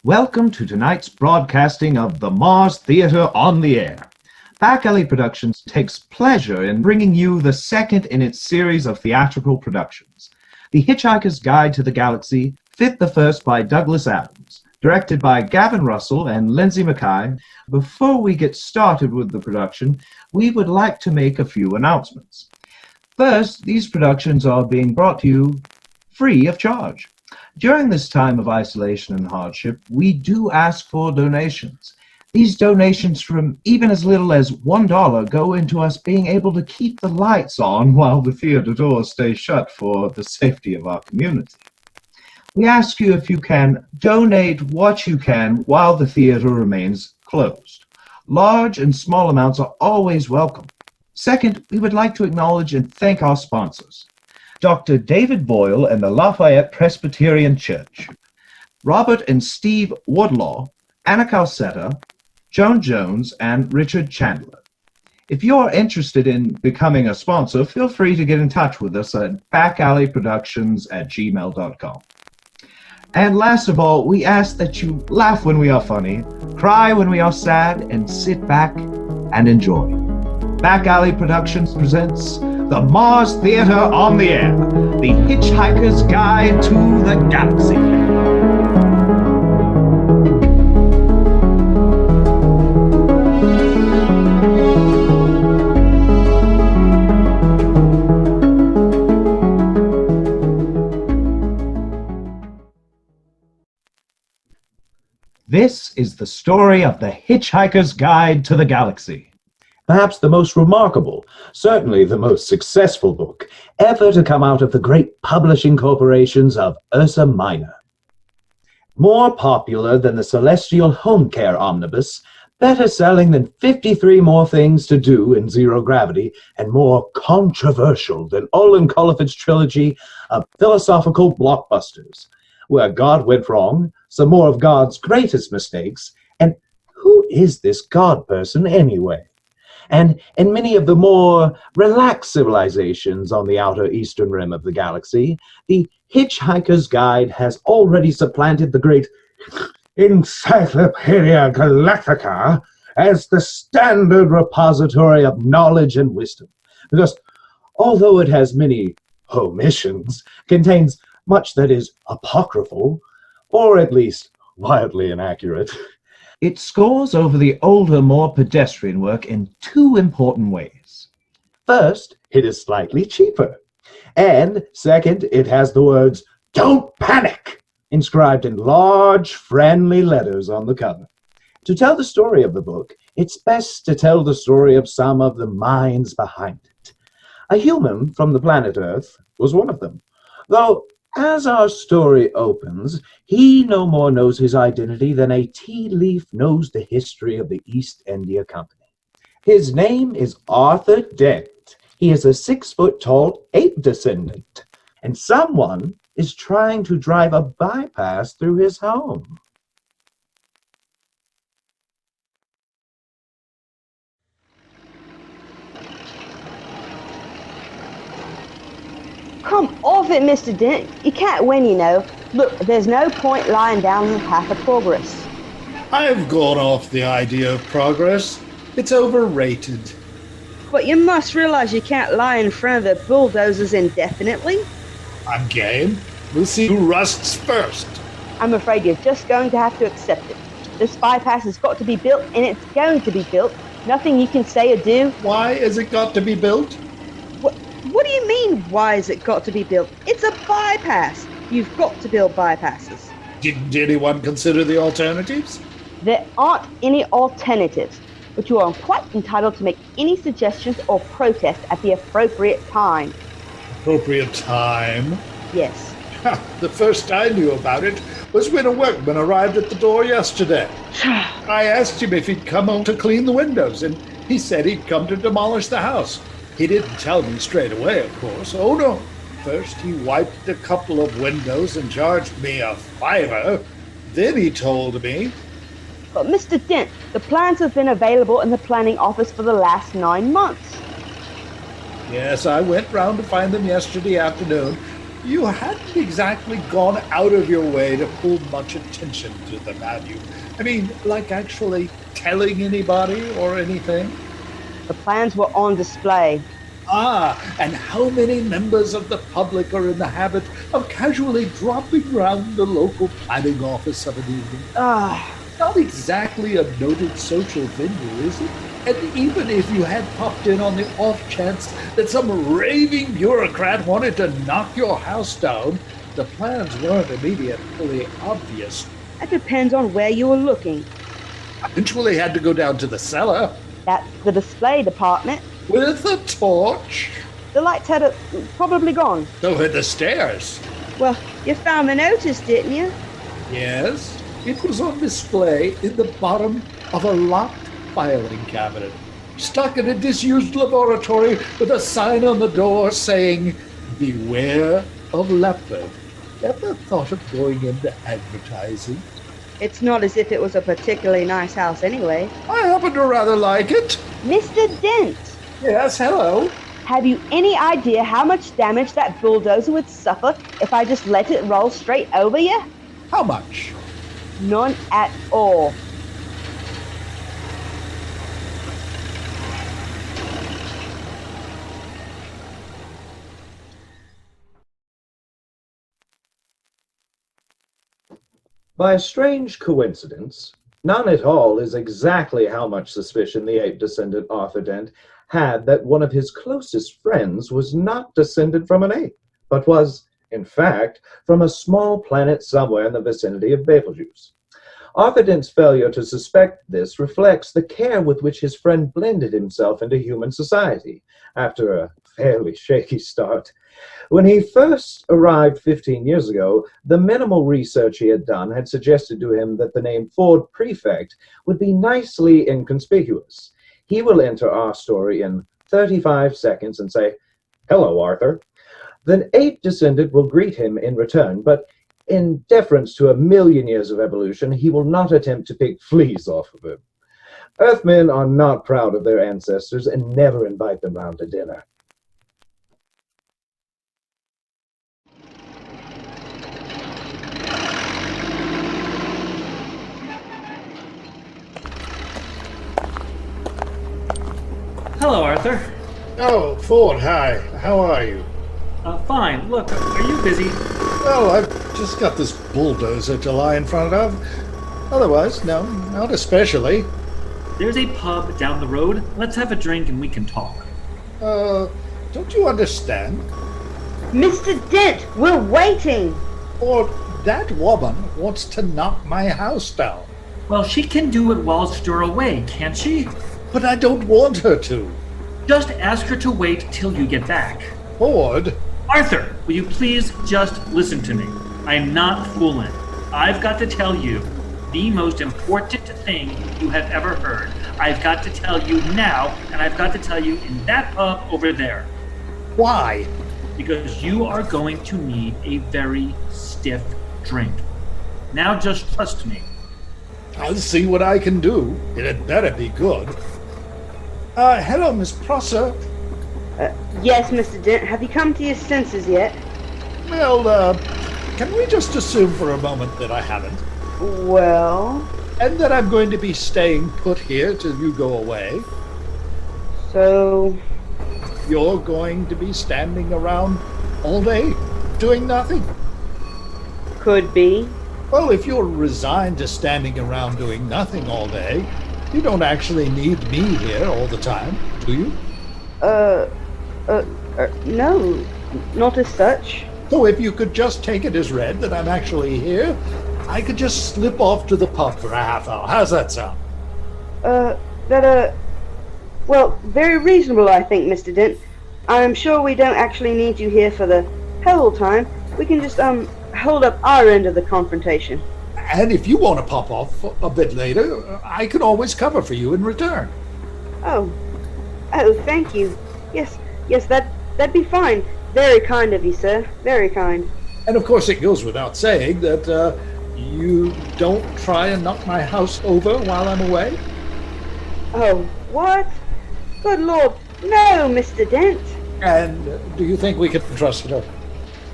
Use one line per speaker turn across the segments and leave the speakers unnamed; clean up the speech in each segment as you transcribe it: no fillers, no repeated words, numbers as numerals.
Welcome to tonight's broadcasting of the Mars Theater on the Air. Back Alley Productions takes pleasure in bringing you the second in its series of theatrical productions. The Hitchhiker's Guide to the Galaxy, fit the first by Douglas Adams, directed by Gavin Russell and Lindsay Mackay. Before we get started with the production, we would like to make a few announcements. First, these productions are being brought to you free of charge. During this time of isolation and hardship, we do ask for donations. These donations from even as little as $1 go into us being able to keep the lights on while the theater doors stay shut for the safety of our community. We ask you if you can donate what you can while the theater remains closed. Large and small amounts are always welcome. Second, we would like to acknowledge and thank our sponsors. Dr. David Boyle and the Lafayette Presbyterian Church, Robert and Steve Woodlaw, Anna Calcetta, Joan Jones, and Richard Chandler. If you're interested in becoming a sponsor, feel free to get in touch with us at backalleyproductions@gmail.com. And last of all, we ask that you laugh when we are funny, cry when we are sad, and sit back and enjoy. Back Alley Productions presents the Mars Theater on the Air, the Hitchhiker's Guide to the Galaxy. This is the story of the Hitchhiker's Guide to the Galaxy. Perhaps the most remarkable, certainly the most successful book ever to come out of the great publishing corporations of Ursa Minor. More popular than the Celestial Home Care Omnibus, better selling than 53 More Things to Do in Zero Gravity, and more controversial than Olin Coliford's trilogy of philosophical blockbusters, where God went wrong, some more of God's greatest mistakes, and who is this God person anyway? And in many of the more relaxed civilizations on the outer eastern rim of the galaxy, the Hitchhiker's Guide has already supplanted the great Encyclopedia Galactica as the standard repository of knowledge and wisdom, because although it has many omissions, contains much that is apocryphal, or at least wildly inaccurate. It scores over the older, more pedestrian work in two important ways. First, it is slightly cheaper. And second, it has the words, "Don't panic," inscribed in large, friendly letters on the cover. To tell the story of the book, it's best to tell the story of some of the minds behind it. A human from the planet Earth was one of them, though as our story opens, he no more knows his identity than a tea leaf knows the history of the East India Company. His name is Arthur Dent. He is a 6-foot-tall ape descendant, and someone is trying to drive a bypass through his home.
Come off it, Mr. Dent. You can't win, you know. Look, there's no point lying down the path of progress.
I've gone off the idea of progress. It's overrated.
But you must realize you can't lie in front of the bulldozers indefinitely.
I'm game. We'll see who rusts first.
I'm afraid you're just going to have to accept it. This bypass has got to be built, and it's going to be built. Nothing you can say or do.
Why has it got to be built?
What do you mean, why has it got to be built? It's a bypass. You've got to build bypasses.
Didn't anyone consider the alternatives?
There aren't any alternatives, but you are quite entitled to make any suggestions or protest at the appropriate time.
Appropriate time?
Yes.
The first I knew about it was when a workman arrived at the door yesterday. I asked him if he'd come home to clean the windows, and he said he'd come to demolish the house. He didn't tell me straight away, of course. Oh, no. First, he wiped a couple of windows and charged me a $5. Then he told me...
But Mr. Dent, the plans have been available in the planning office for the last 9 months.
Yes, I went round to find them yesterday afternoon, You hadn't exactly gone out of your way to pull much attention to them, had you? I mean, like actually telling anybody or anything?
The plans were on display.
Ah, and how many members of the public are in the habit of casually dropping round the local planning office of an evening? Not exactly a noted social venue, is it? And even if you had popped in on the off chance that some raving bureaucrat wanted to knock your house down, the plans weren't immediately obvious.
That depends on where you were looking.
Eventually had to go down to the cellar.
That's the display department.
With a torch?
The lights had probably gone.
So had the stairs.
Well, you found the notice, didn't you?
Yes, it was on display in the bottom of a locked filing cabinet, stuck in a disused laboratory with a sign on the door saying, "Beware of leopard." Ever thought of going into advertising?
It's not as if it was a particularly nice house anyway.
I happen to rather like it.
Mr. Dent!
Yes, hello.
Have you any idea how much damage that bulldozer would suffer if I just let it roll straight over you?
How much?
None at all.
By a strange coincidence, none at all is exactly how much suspicion the ape descendant Arthur Dent had that one of his closest friends was not descended from an ape, but was, in fact, from a small planet somewhere in the vicinity of Babelfish. Arthur Dent's failure to suspect this reflects the care with which his friend blended himself into human society after a fairly shaky start. When he first arrived 15 years ago, the minimal research he had done had suggested to him that the name Ford Prefect would be nicely inconspicuous. He will enter our story in 35 seconds and say, "Hello, Arthur." The ape descendant will greet him in return, but in deference to a million years of evolution, he will not attempt to pick fleas off of him. Earthmen are not proud of their ancestors and never invite them round to dinner.
Hello, Arthur.
Oh, Ford, hi. How are you?
Fine. Look, are you busy?
Oh, I've just got this bulldozer to lie in front of. Otherwise, no, not especially.
There's a pub down the road. Let's have a drink and we can talk.
Don't you understand?
Mr. Dent, we're waiting!
Or that woman wants to knock my house down.
Well, she can do it whilst you're away, can't she?
But I don't want her to.
Just ask her to wait till you get back.
Ford?
Arthur, will you please just listen to me? I'm not fooling. I've got to tell you the most important thing you have ever heard. I've got to tell you now, and I've got to tell you in that pub over there.
Why?
Because you are going to need a very stiff drink. Now just trust me.
I'll see what I can do. It had better be good. Hello, Miss Prosser.
Yes, Mr. Dent. Have you come to your senses yet?
Well, can we just assume for a moment that I haven't?
Well...
And that I'm going to be staying put here till you go away?
So...
You're going to be standing around all day, doing nothing?
Could be.
Well, if you're resigned to standing around doing nothing all day, you don't actually need me here all the time, do you?
No, not as such.
So if you could just take it as read that I'm actually here, I could just slip off to the pub for a half hour. How's that sound?
Well, very reasonable, I think, Mr. Dent. I'm sure we don't actually need you here for the whole time. We can just, hold up our end of the confrontation.
And if you want to pop off a bit later, I can always cover for you in return.
Oh, thank you. Yes, that'd be fine. Very kind of you, sir. Very kind.
And of course it goes without saying that you don't try and knock my house over while I'm away?
Oh, what? Good Lord, no, Mr. Dent.
And do you think we can trust her?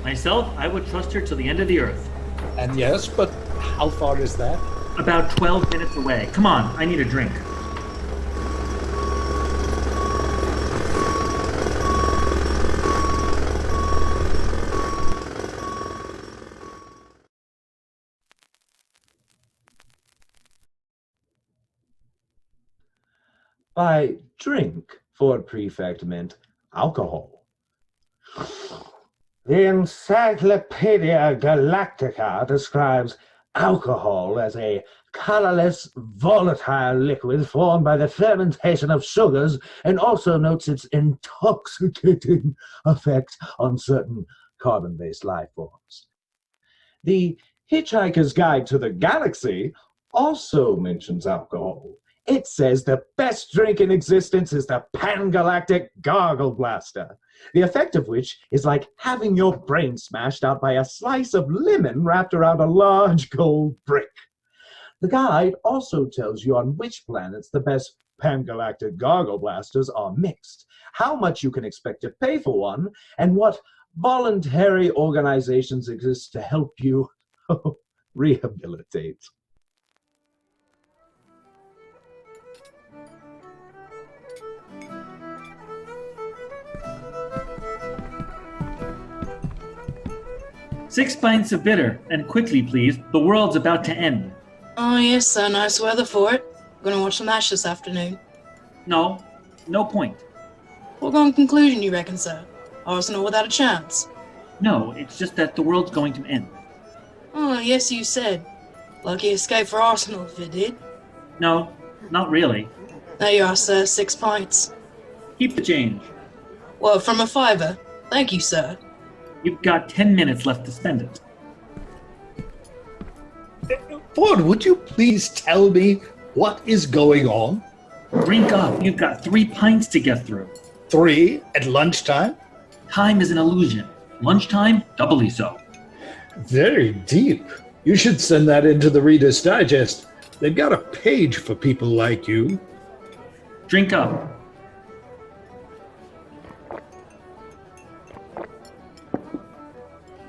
Myself, I would trust her till the end of the earth.
And yes, but how far is that?
About 12 minutes away. Come on, I need a drink.
By drink, Ford Prefect meant alcohol. The Encyclopedia Galactica describes alcohol as a colorless, volatile liquid formed by the fermentation of sugars, and also notes its intoxicating effect on certain carbon-based life forms. The Hitchhiker's Guide to the Galaxy also mentions alcohol. It says the best drink in existence is the Pan-Galactic Gargle Blaster, the effect of which is like having your brain smashed out by a slice of lemon wrapped around a large gold brick. The guide also tells you on which planets the best Pan-Galactic Gargle Blasters are mixed, how much you can expect to pay for one, and what voluntary organizations exist to help you rehabilitate.
Six pints of bitter, and quickly, please. The world's about to end.
Oh, yes, sir. Nice weather for it. Gonna watch the match this afternoon.
No point.
Foregone conclusion, you reckon, sir? Arsenal without a chance?
No, it's just that the world's going to end.
Oh, yes, you said. Lucky escape for Arsenal if it did.
No, not really.
There you are, sir. 6 pints.
Keep the change.
Well, from a fiver. Thank you, sir.
You've got 10 minutes left to spend it.
Ford, would you please tell me what is going on?
Drink up. You've got 3 pints to get through.
3 at lunchtime?
Time is an illusion. Lunchtime, doubly so.
Very deep. You should send that into the Reader's Digest. They've got a page for people like you.
Drink up.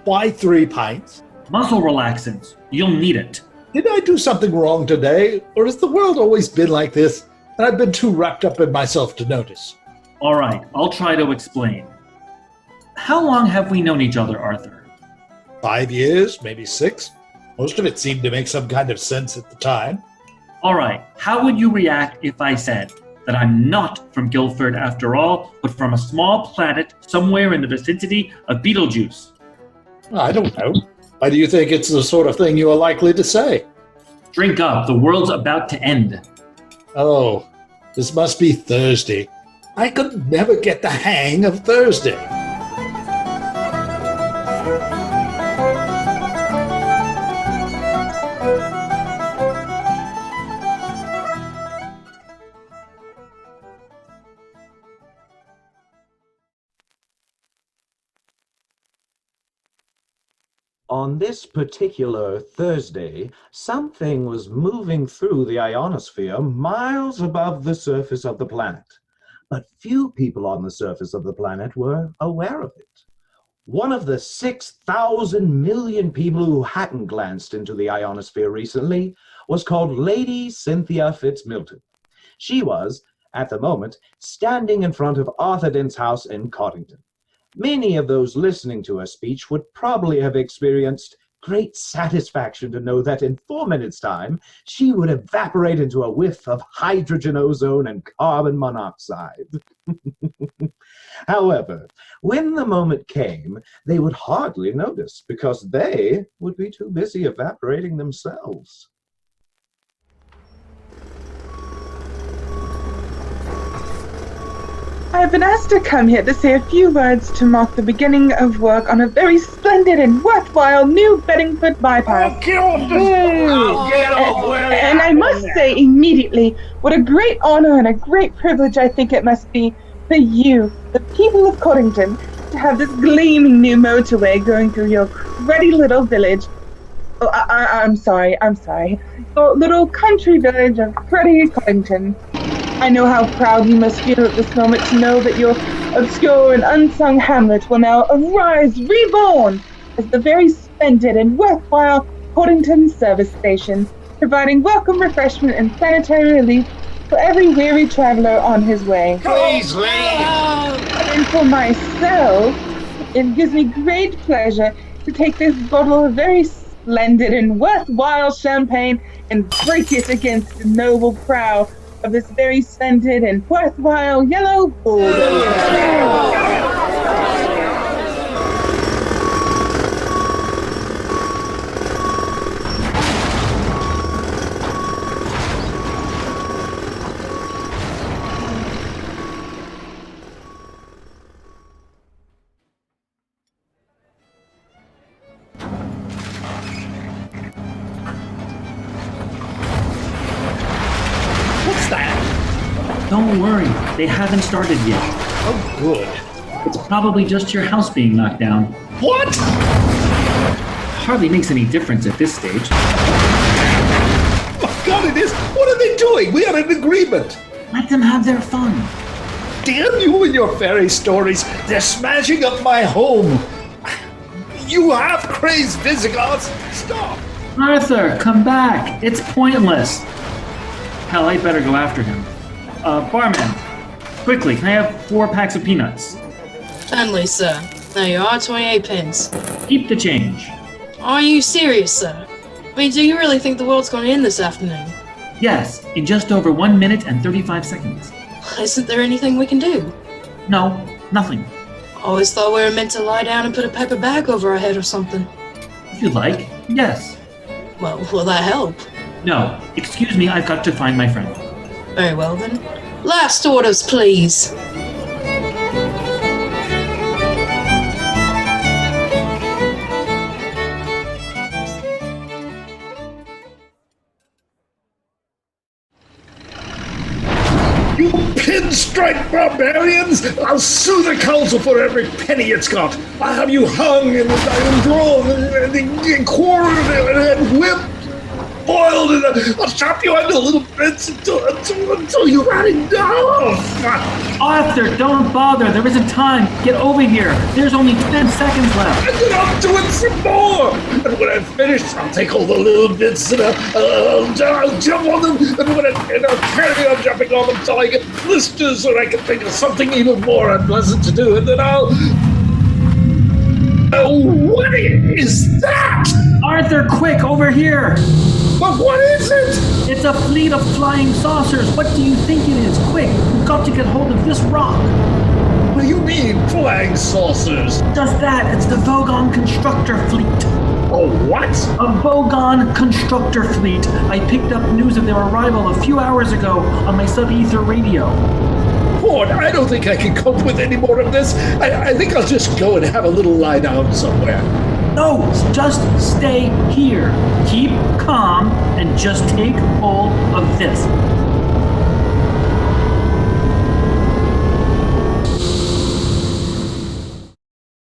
Why 3 pints?
Muscle relaxants. You'll need it.
Did I do something wrong today, or has the world always been like this, and I've been too wrapped up in myself to notice?
All right, I'll try to explain. How long have we known each other, Arthur?
5 years, maybe 6. Most of it seemed to make some kind of sense at the time.
All right, how would you react if I said that I'm not from Guildford after all, but from a small planet somewhere in the vicinity of Betelgeuse?
I don't know. Why do you think it's the sort of thing you are likely to say?
Drink up, the world's about to end.
Oh, this must be Thursday. I could never get the hang of Thursday.
On this particular Thursday, something was moving through the ionosphere miles above the surface of the planet. But few people on the surface of the planet were aware of it. One of the 6,000 million people who hadn't glanced into the ionosphere recently was called Lady Cynthia Fitzmilton. She was, at the moment, standing in front of Arthur Dent's house in Coddington. Many of those listening to her speech would probably have experienced great satisfaction to know that in 4 minutes' time, she would evaporate into a whiff of hydrogen ozone and carbon monoxide. However, when the moment came, they would hardly notice because they would be too busy evaporating themselves.
I have been asked to come here to say a few words to mark the beginning of work on a very splendid and worthwhile new Beddingford bypass.
Oh, get off this! Get off where
And I must say immediately, what a great honor and a great privilege I think it must be for you, the people of Coddington, to have this gleaming new motorway going through your cruddy little village. Oh, I'm sorry. Your little country village of cruddy Coddington. I know how proud you must feel at this moment to know that your obscure and unsung hamlet will now arise reborn as the very splendid and worthwhile Coddington Service Station, providing welcome refreshment and planetary relief for every weary traveler on his way.
Please leave!
And for myself, it gives me great pleasure to take this bottle of very splendid and worthwhile champagne and break it against the noble prow of this very splendid and worthwhile yellow bulldozer.
Don't worry, they haven't started yet.
Oh, good.
It's probably just your house being knocked down.
What?
Hardly makes any difference at this stage.
My God, it is. What are they doing? We had an agreement.
Let them have their fun.
Damn you and your fairy stories. They're smashing up my home. You half-crazed Visigoths. Stop.
Arthur, come back. It's pointless. Hell, I'd better go after him. Barman, quickly, can I have 4 packs of peanuts?
Certainly, sir. There you are, 28 pence.
Keep the change.
Are you serious, sir? I mean, do you really think the world's going to end this afternoon?
Yes, in just over 1 minute and 35 seconds.
Isn't there anything we can do?
No, nothing.
I always thought we were meant to lie down and put a paper bag over our head or something.
If you'd like, yes.
Well, will that help?
No, excuse me, I've got to find my friend.
Very well, then. Last orders, please.
You pinstripe barbarians! I'll sue the council for every penny it's got. I'll have you hung and drawn and quartered and whipped. Boiled and I'll chop you into little bits until you run enough.
Arthur, don't bother. There isn't time. Get over here. There's only 10 seconds left.
And then I'll do it some more. And when I'm finished, I'll take all the little bits and I'll jump on them. And I'll carry on jumping on them until I get blisters, or I can think of something even more unpleasant to do. And then I'll... what is that?
Arthur, quick, over here.
But what is it?
It's a fleet of flying saucers. What do you think it is? Quick, we've got to get hold of this rock.
What do you mean, flying saucers?
Just that. It's the Vogon constructor fleet.
Oh, what?
A Vogon constructor fleet. I picked up news of their arrival a few hours ago on my sub-ether radio.
Ford, I don't think I can cope with any more of this. I think I'll just go and have a little lie down somewhere.
No, just stay here. Keep calm and just take hold of this.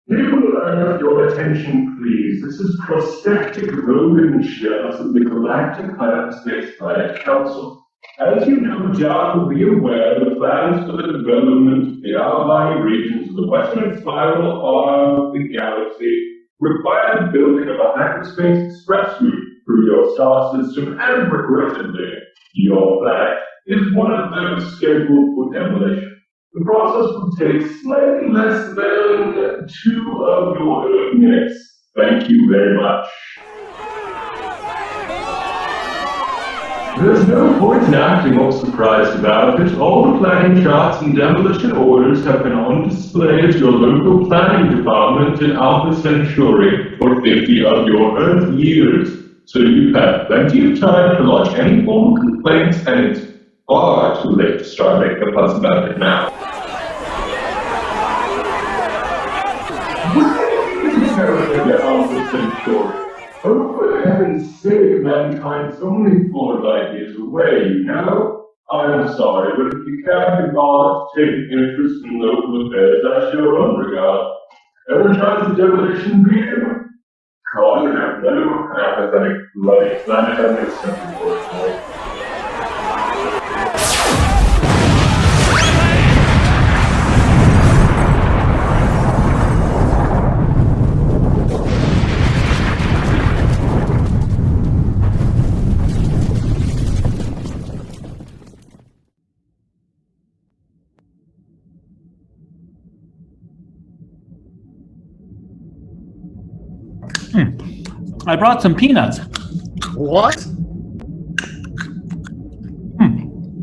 People have your attention, please. This is prospective Vogon shares of the Galactic Hyperspace Flight Council. As you no doubt will be aware, the plans for the development of the outlying regions of the western spiral arm of the galaxy require the building of a hyperspace express route through your star system, and regrettably, your planet is one of those scheduled for demolition. The process will take slightly less than 2 of your Earth minutes. Thank you very much. There's no point in acting all surprised about it. All the planning charts and demolition orders have been on display at your local planning department in Alpha Centauri for 50 of your Earth years. So you've had plenty of time to lodge any formal complaints, and it's far too late to start making a fuss about it now. Alpha Centauri. Oh, for heaven's sake, mankind's only 4 light years away, you know? I'm sorry, but if you can't be bothered to take an interest in local affairs, I show unregard. Ever tried the demolition beer? God, I have no apathetic bloody planet. I make something worthwhile.
I brought some peanuts.
What?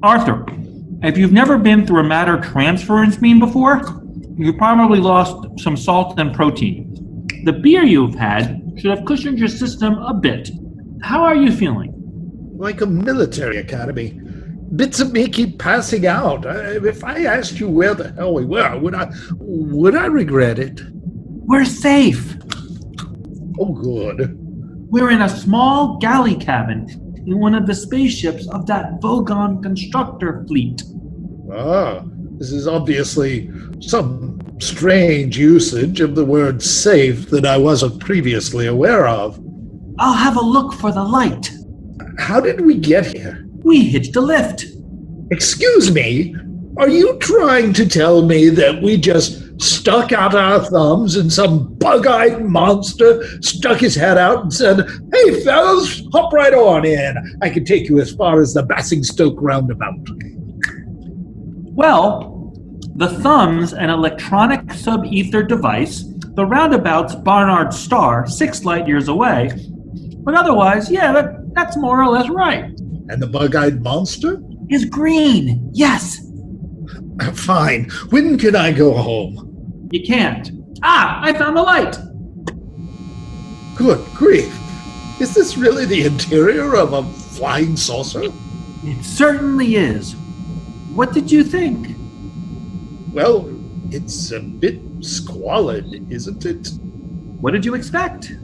Arthur, if you've never been through a matter transference beam before, you probably lost some salt and protein. The beer you've had should have cushioned your system a bit. How are you feeling?
Like a military academy. Bits of me keep passing out. If I asked you where the hell we were, would I regret it?
We're safe.
Oh, good.
We're in a small galley cabin in one of the spaceships of that Vogon constructor fleet.
Ah, this is obviously some strange usage of the word safe that I wasn't previously aware of.
I'll have a look for the light.
How did we get here?
We hitched a lift.
Excuse me? Are you trying to tell me that we just stuck out our thumbs and some bug-eyed monster stuck his head out and said, "Hey, fellas, hop right on in. I can take you as far as the Basingstoke roundabout"?
Well, the thumb's an electronic sub-ether device. The roundabout's Barnard Star, 6 light years away. But otherwise, yeah, that's more or less right.
And the bug-eyed monster?
Is green, yes.
Fine. When can I go home?
You can't. Ah, I found the light.
Good grief. Is this really the interior of a flying saucer?
It certainly is. What did you think?
Well, it's a bit squalid, isn't it?
What did you expect?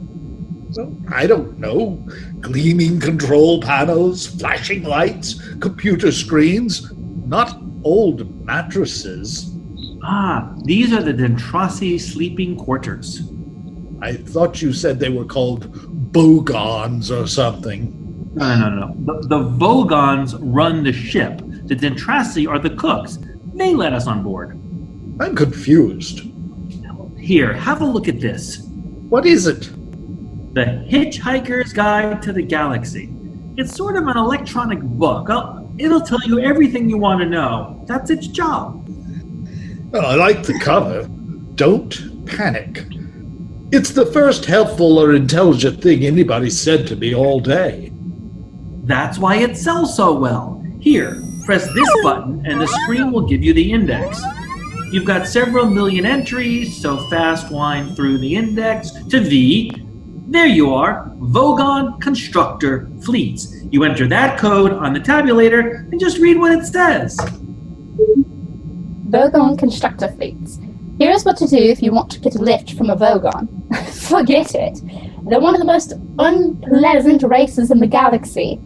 Well, I don't know. Gleaming control panels, flashing lights, computer screens, not old mattresses.
Ah, these are the Dentrasi sleeping quarters.
I thought you said they were called Vogons or something.
No. The Vogons run the ship. The Dentrasi are the cooks. They let us on board.
I'm confused.
Here, have a look at this.
What is it?
The Hitchhiker's Guide to the Galaxy. It's sort of an electronic book. It'll tell you everything you want to know. That's its job.
Well, I like the cover. Don't panic. It's the first helpful or intelligent thing anybody's said to me all day.
That's why it sells so well. Here, press this button and the screen will give you the index. You've got several million entries, so fast wind through the index to V. There you are, Vogon Constructor Fleets. You enter that code on the tabulator and just read what it says.
Vogon Constructor Fleets. Here's what to do if you want to get a lift from a Vogon. Forget it. They're one of the most unpleasant races in the galaxy.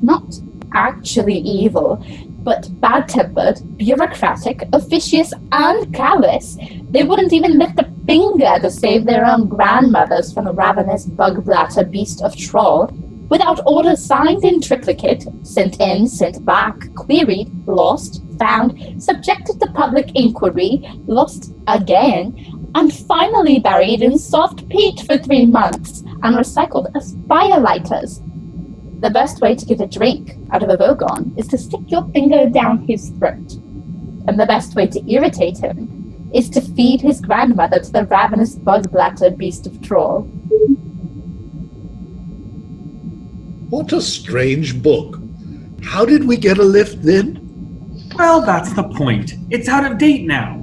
Not actually evil, but bad-tempered, bureaucratic, officious, and callous. They wouldn't even lift a finger to save their own grandmothers from the ravenous bug-blatter beast of Troll, without orders signed in triplicate, sent in, sent back, queried, lost, found, subjected to public inquiry, lost again, and finally buried in soft peat for 3 months, and recycled as firelighters. The best way to get a drink out of a Vogon is to stick your finger down his throat. And the best way to irritate him is to feed his grandmother to the ravenous bug-blatter beast of Troll.
What a strange book. How did we get a lift then?
Well, that's the point. It's out of date now.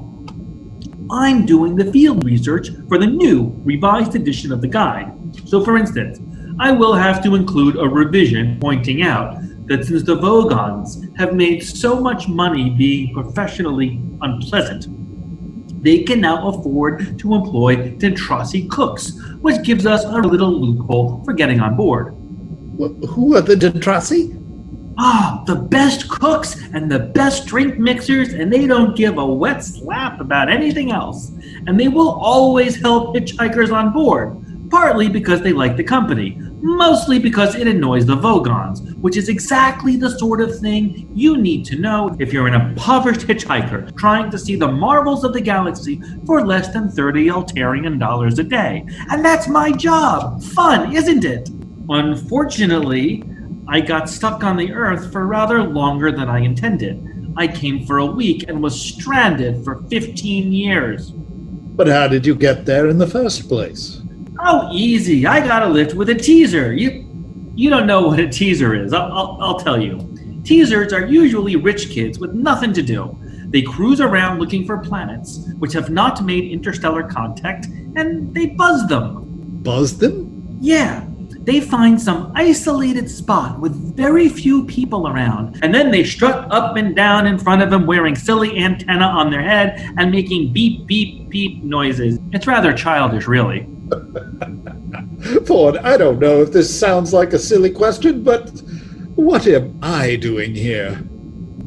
I'm doing the field research for the new, revised edition of the guide. So for instance, I will have to include a revision pointing out that since the Vogons have made so much money being professionally unpleasant, they can now afford to employ Dentrasi cooks, which gives us a little loophole for getting on board.
Who are the Dentrasi?
The best cooks and the best drink mixers, and they don't give a wet slap about anything else. And they will always help hitchhikers on board, partly because they like the company, mostly because it annoys the Vogons, which is exactly the sort of thing you need to know if you're an impoverished hitchhiker trying to see the marvels of the galaxy for less than $30 Altarian a day. And that's my job. Fun, isn't it? Unfortunately, I got stuck on the Earth for rather longer than I intended. I came for a week and was stranded for 15 years.
But how did you get there in the first place?
Oh, easy. I got a lift with a teaser. You don't know what a teaser is. I'll tell you. Teasers are usually rich kids with nothing to do. They cruise around looking for planets which have not made interstellar contact, and they buzz them.
Buzz them?
Yeah. They find some isolated spot with very few people around, and then they strut up and down in front of them wearing silly antenna on their head and making beep, beep, beep noises. It's rather childish, really.
Ford, I don't know if this sounds like a silly question, but what am I doing here?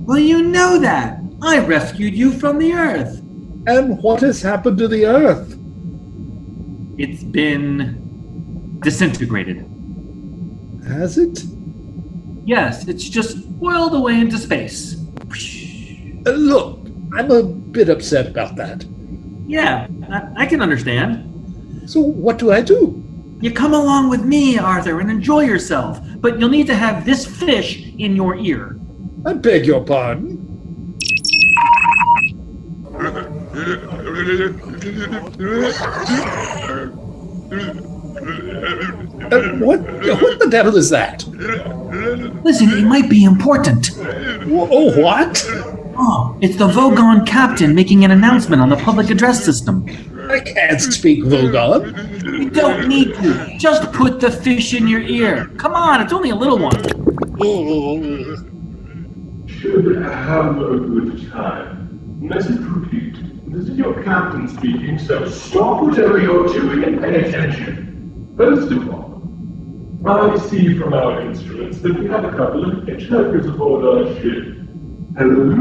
Well, you know that. I rescued you from the Earth.
And what has happened to the Earth?
It's been disintegrated.
Has it?
Yes, it's just boiled away into space.
Look, I'm a bit upset about that.
Yeah, I can understand.
So what do I do?
You come along with me, Arthur, and enjoy yourself, but you'll need to have this fish in your ear.
I beg your pardon? What the devil is that?
Listen, it might be important.
Oh, what?
Oh, it's the Vogon captain making an announcement on the public address system.
I can't speak Vogon.
You don't need to. Just put the fish in your ear. Come on, it's only a little one.
Should have a good time. Message repeat. This is your captain speaking, so stop whatever you're doing and pay attention. First of all, I see from our instruments that we have a couple of hitchhikers aboard our ship. Hello,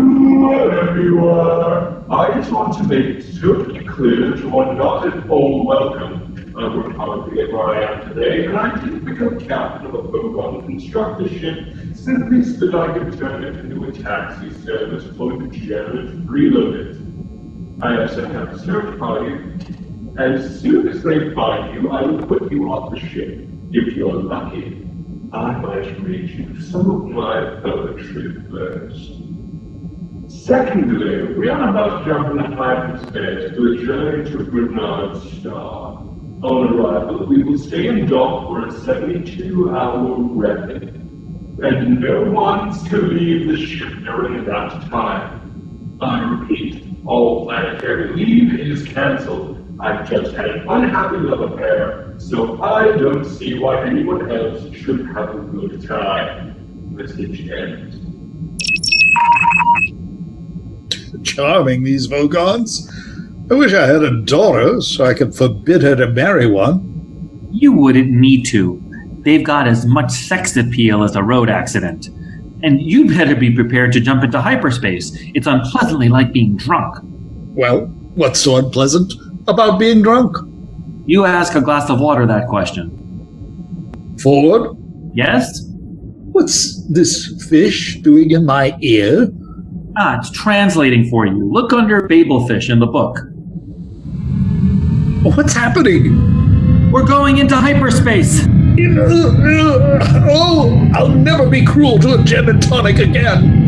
wherever you are. I just want to make it totally clear that you are not at all welcome. We're currently where I am today, and I didn't become captain of a Vogon constructor ship simply so that I could turn it into a taxi service for the degenerate reload it. I have sent out a search party. As soon as they find you, I will put you off the ship. If you're lucky, I might read you some of my poetry first. Secondly, we are about to jump into hyperspace to a journey to Grenard Star. On arrival, we will stay in dock for a 72-hour record, and no one's to leave the ship during that time. I repeat, all planetary leave is cancelled. I've just had an unhappy love affair, so I don't see why anyone else should have a good time. Message ends.
Charming, these Vogons. I wish I had a daughter so I could forbid her to marry one.
You wouldn't need to. They've got as much sex appeal as a road accident. And you'd better be prepared to jump into hyperspace. It's unpleasantly like being drunk.
Well, what's so unpleasant about being drunk?
You ask a glass of water that question.
Ford?
Yes?
What's this fish doing in my ear?
It's translating for you. Look under Babelfish in the book.
What's happening?
We're going into hyperspace.
Oh, I'll never be cruel to a gin and tonic again.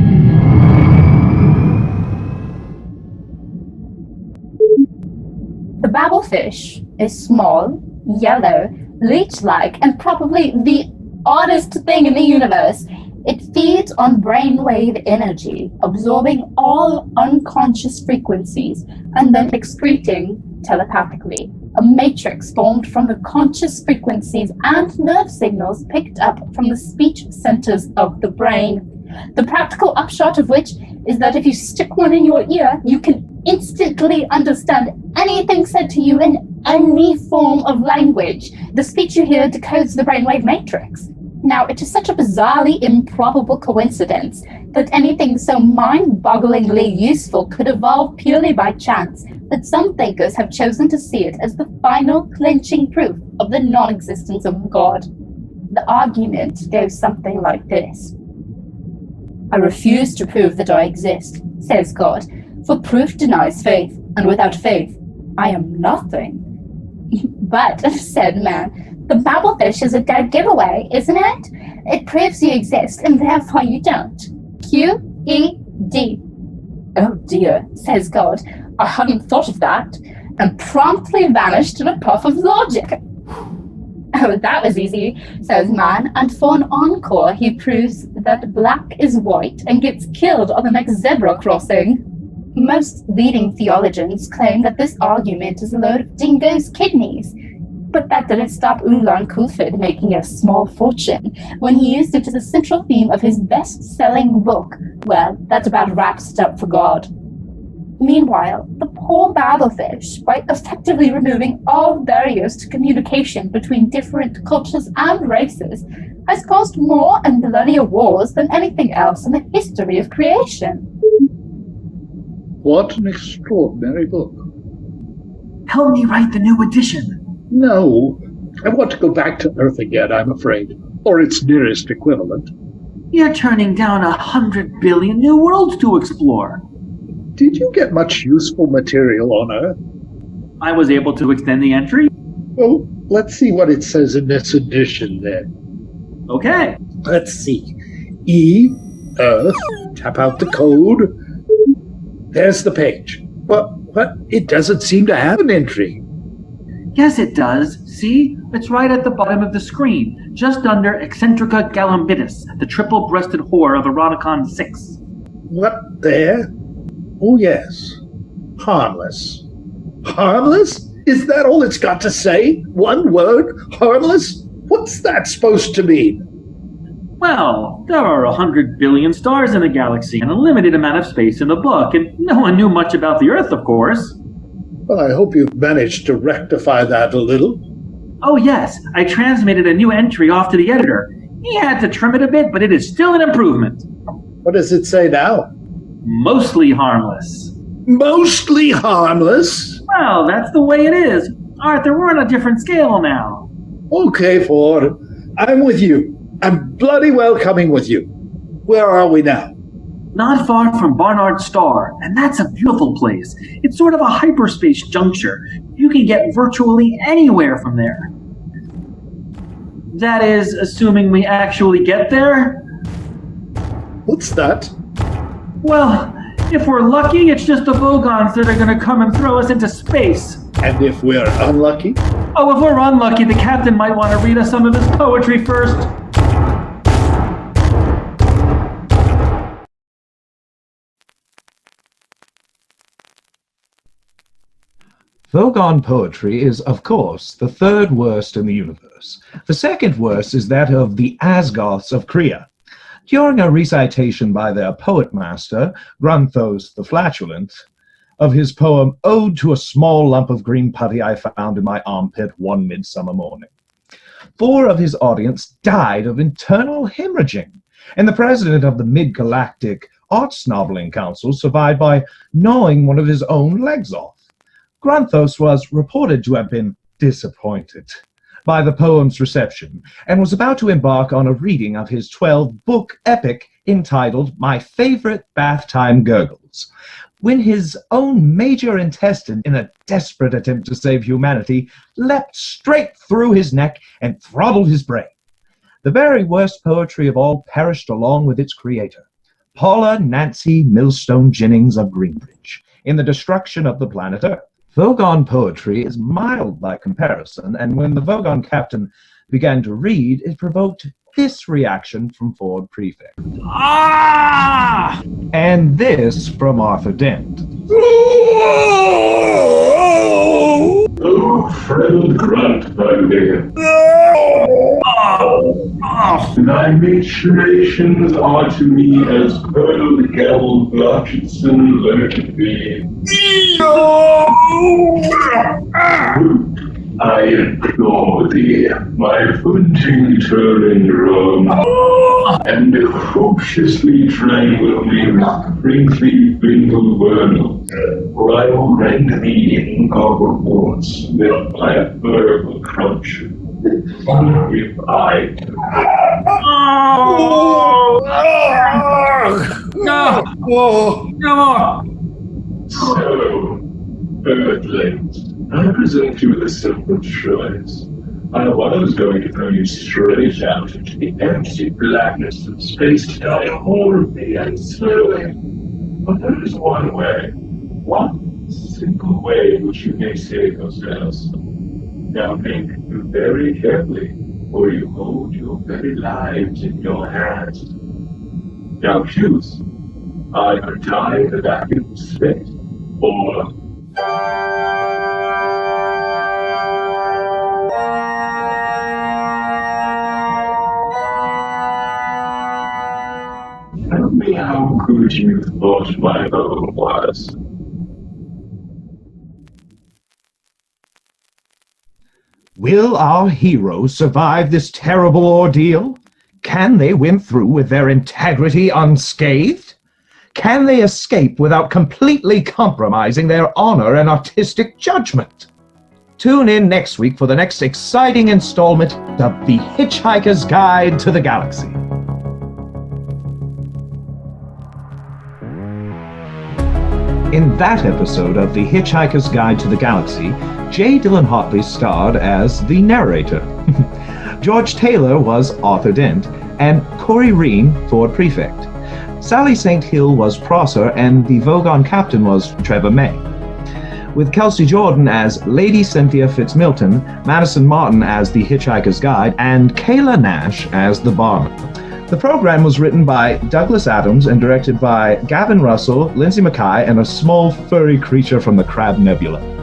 The Babelfish is small, yellow, leech-like, and probably the oddest thing in the universe. It feeds on brainwave energy, absorbing all unconscious frequencies and then excreting telepathically. A matrix formed from the conscious frequencies and nerve signals picked up from the speech centers of the brain. The practical upshot of which is that if you stick one in your ear, you can instantly understand anything said to you in any form of language. The speech you hear decodes the brainwave matrix. Now, it is such a bizarrely improbable coincidence that anything so mind-bogglingly useful could evolve purely by chance that some thinkers have chosen to see it as the final clinching proof of the non-existence of God. The argument goes something like this. I refuse to prove that I exist, says God, for proof denies faith, and without faith, I am nothing. But, said man, the Babelfish is a dead giveaway, isn't it? It proves you exist, and therefore you don't. Q-E-D. Oh dear, says God, I hadn't thought of that, and promptly vanished in a puff of logic. Oh, that was easy, says man, and for an encore he proves that black is white and gets killed on the next zebra crossing. Most leading theologians claim that this argument is a load of dingo's kidneys, but that didn't stop Ulan Kulfid making a small fortune when he used it as a central theme of his best-selling book. Well, that about wraps it up for God. Meanwhile, the poor Babelfish, by effectively removing all barriers to communication between different cultures and races, has caused more and bloodier wars than anything else in the history of creation.
What an extraordinary book.
Help me write the new edition.
No, I want to go back to Earth again, I'm afraid, or its nearest equivalent.
You're turning down 100 billion new worlds to explore.
Did you get much useful material on Earth?
I was able to extend the entry.
Well, let's see what it says in this edition, then.
Okay.
Let's see. E, Earth, tap out the code. There's the page. But it doesn't seem to have an entry.
Yes, it does. See? It's right at the bottom of the screen, just under Eccentrica Galambidus, the triple-breasted whore of Eroticon 6.
What, there? Oh, yes. Harmless. Harmless? Is that all it's got to say? One word? Harmless? What's that supposed to mean?
Well, there are 100 billion stars in the galaxy and a limited amount of space in the book, and no one knew much about the Earth, of course.
Well, I hope you've managed to rectify that a little.
Oh yes, I transmitted a new entry off to the editor. He had to trim it a bit, but it is still an improvement.
What does it say now?
Mostly harmless.
Mostly harmless?
Well, that's the way it is. Arthur, we're on a different scale now.
Okay, Ford. I'm with you. I'm bloody well coming with you. Where are we now?
Not far from Barnard Star, and that's a beautiful place. It's sort of a hyperspace juncture. You can get virtually anywhere from there. That is, assuming we actually get there.
What's that?
Well, if we're lucky, it's just the Vogons that are going to come and throw us into space.
And if we're unlucky?
Oh, if we're unlucky, the captain might want to read us some of his poetry first.
Vogon poetry is, of course, the third worst in the universe. The second worst is that of the Asgoths of Krea. During a recitation by their poet master, Grunthos the Flatulent, of his poem Ode to a Small Lump of Green Putty I Found in My Armpit One Midsummer Morning, 4 of his audience died of internal hemorrhaging, and the president of the Mid-Galactic Arts Noveling Council survived by gnawing one of his own legs off. Grunthos was reported to have been disappointed by the poem's reception and was about to embark on a reading of his 12-book epic entitled My Favorite Bath Time Gurgles, when his own major intestine, in a desperate attempt to save humanity, leapt straight through his neck and throttled his brain. The very worst poetry of all perished along with its creator, Paula Nancy Millstone Jennings of Greenbridge, in the destruction of the planet Earth. Vogon poetry is mild by comparison, and when the Vogon captain began to read, it provoked this reaction from Ford Prefect.
Ah!
And this from Arthur Dent.
Oh, friend Grunt, my dear. Thy machinations are to me as Pearl Gell Blotchetson learned thee. I implore thee, my footing turn Rome, and officiously tranquil me with sprinkly bingle vernal, for I will rend thee in gobble warts with my verbal crunch. If I So, Earthlings, I present you with a simple choice. I was going to throw you straight out into the empty blackness of space-time horribly and slowly. But there is one way, one simple way in which you may save yourselves. Now think very carefully, for you hold your very lives in your hands. Now choose. Either die in the vacuum of space, or... Tell me how good you thought my home was.
Will our heroes survive this terrible ordeal? Can they win through with their integrity unscathed? Can they escape without completely compromising their honor and artistic judgment? Tune in next week for the next exciting installment of The Hitchhiker's Guide to the Galaxy. In that episode of The Hitchhiker's Guide to the Galaxy, J. Dillon Hartley starred as the narrator. George Taylor was Arthur Dent, and Corey Reen for Prefect. Sally St. Hill was Prosser, and the Vogon captain was Trevor May. With Kelsey Jordan as Lady Cynthia Fitzmilton, Madison Martin as the Hitchhiker's Guide, and Kayla Nash as the barman. The program was written by Douglas Adams and directed by Gavin Russell, Lindsay Mackay, and a small furry creature from the Crab Nebula.